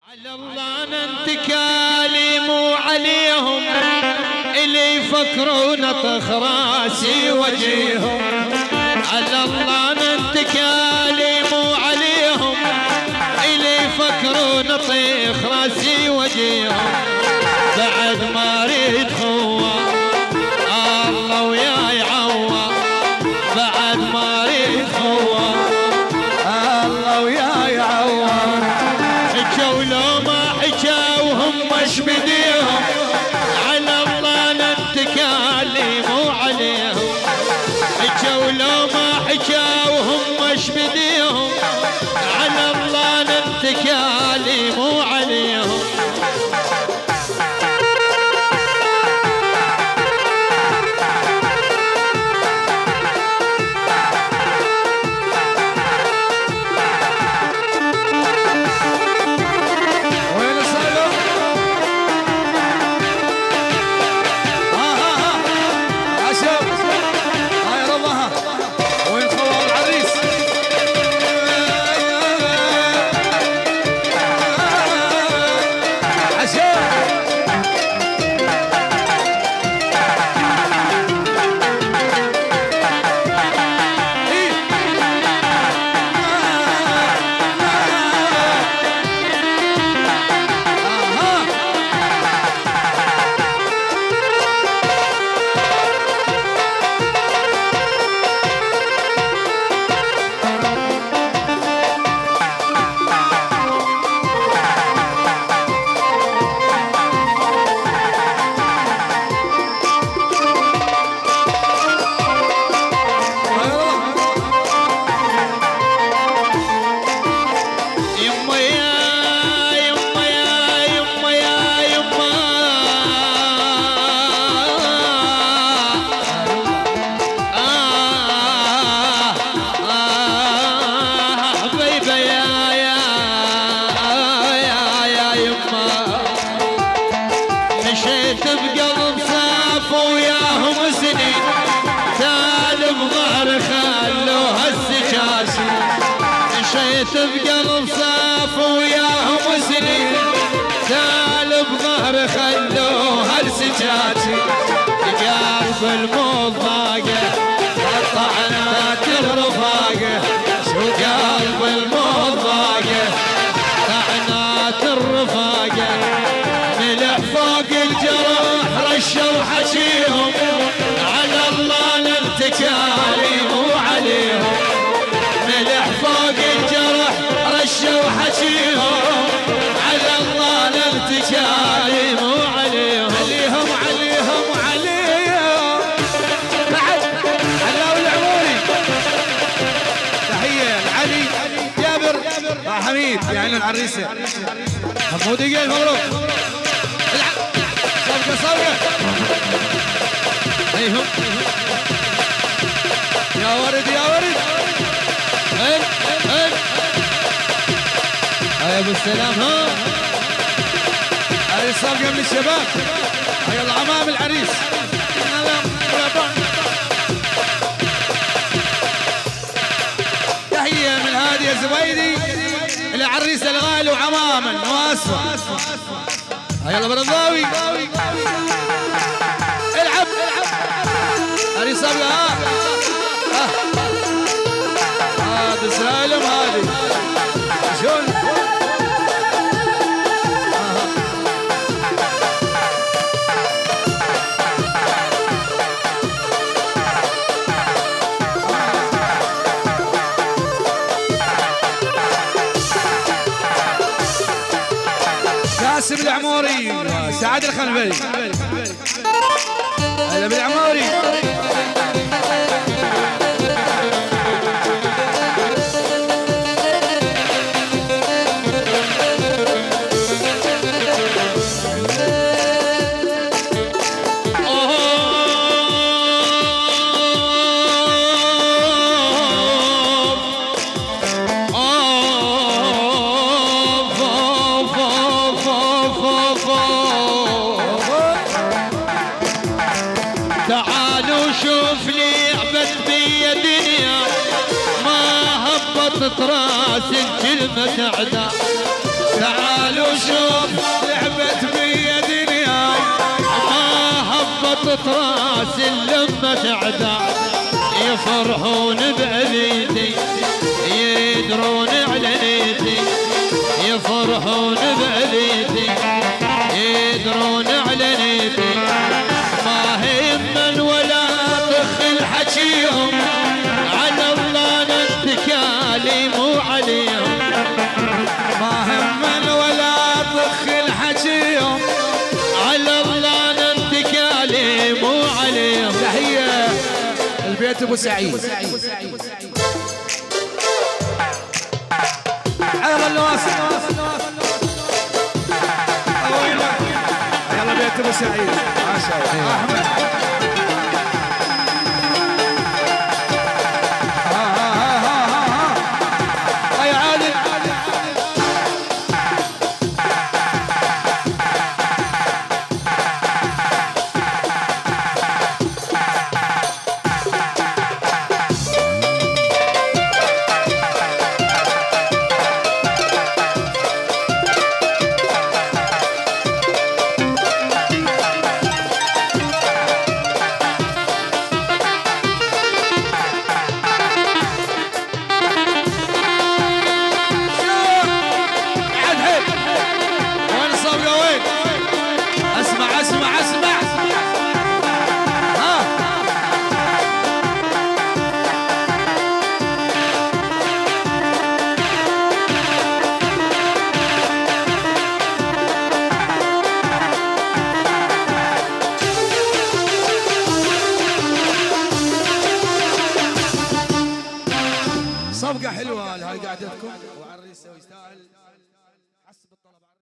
على الله ننتكالي مو عليهم اللي يفكرون طخ راسي وجيهم. على الله ننتكالي مو عليهم اللي يفكرون طيخ راسي وجيهم. بعد ما اريد خوة الله وياي عوّا، بعد ما اريد خوة الله وياي عوّا. حكوا لو ما حكوا وهم اش بديهم، على الله نتكالي مو عليهم. حكوا لو ما حكوا وهم اش بديهم، على الله نتكالي مو عليهم. مشيت بقلب صاف وياهم سنين، تال بظهر خلوها السجاسي. مشيت بقلب صاف وياهم سنين، تال بظهر خلوها السجاسي. قلب الموت ضاقه طعنات الرفاقه، شو قلب الموت ضاقه طعنات الرفاقه. ملح فوق الجرح رشوا حشيهم، على الله نتكالي مو عليهم. ملح فوق الجرح رشوا حشيهم، على الله نتكالي مو عليهم. عليهم عليهم عليهم. بعد علاوي العموري تحية لعلي جابر حميد يعني العريسة حمود يقيل مبروك. صفقة صفقة ايهم يا ورد يا ورد. هل هل هيا ابو السلام. ها هذه الصفقة من الشباب. هيا العمام العريس. تحية من هادي الزبيدي العريس الغالي وعماما واسفة. يلا برضاوي العب هذه صبغة. هذا سالم هذه شلون قاسم العموري سعد الخنبلي. هلا بالعموري. تعالوا شوف لي عبت بي دنيا، ما هبطت راس الكلمة تعدى. تعالوا شوف لعبت بيا دنياي، ما هبطت راسي لما تعدى، يفرحون بأذيتي يدرون على نيتي، يفرحون بأذيتي يدرون على نيتي، ما هم ولا طخ حكيهم، على الله نتكالي مو عليهم، ما هم ولا طخ حكيهم، على الله نتكالي مو عليهم. تحية البيت ابو سعيد. يلا النواصي يلا بيت ابو سعيد ما شاء الله. احمد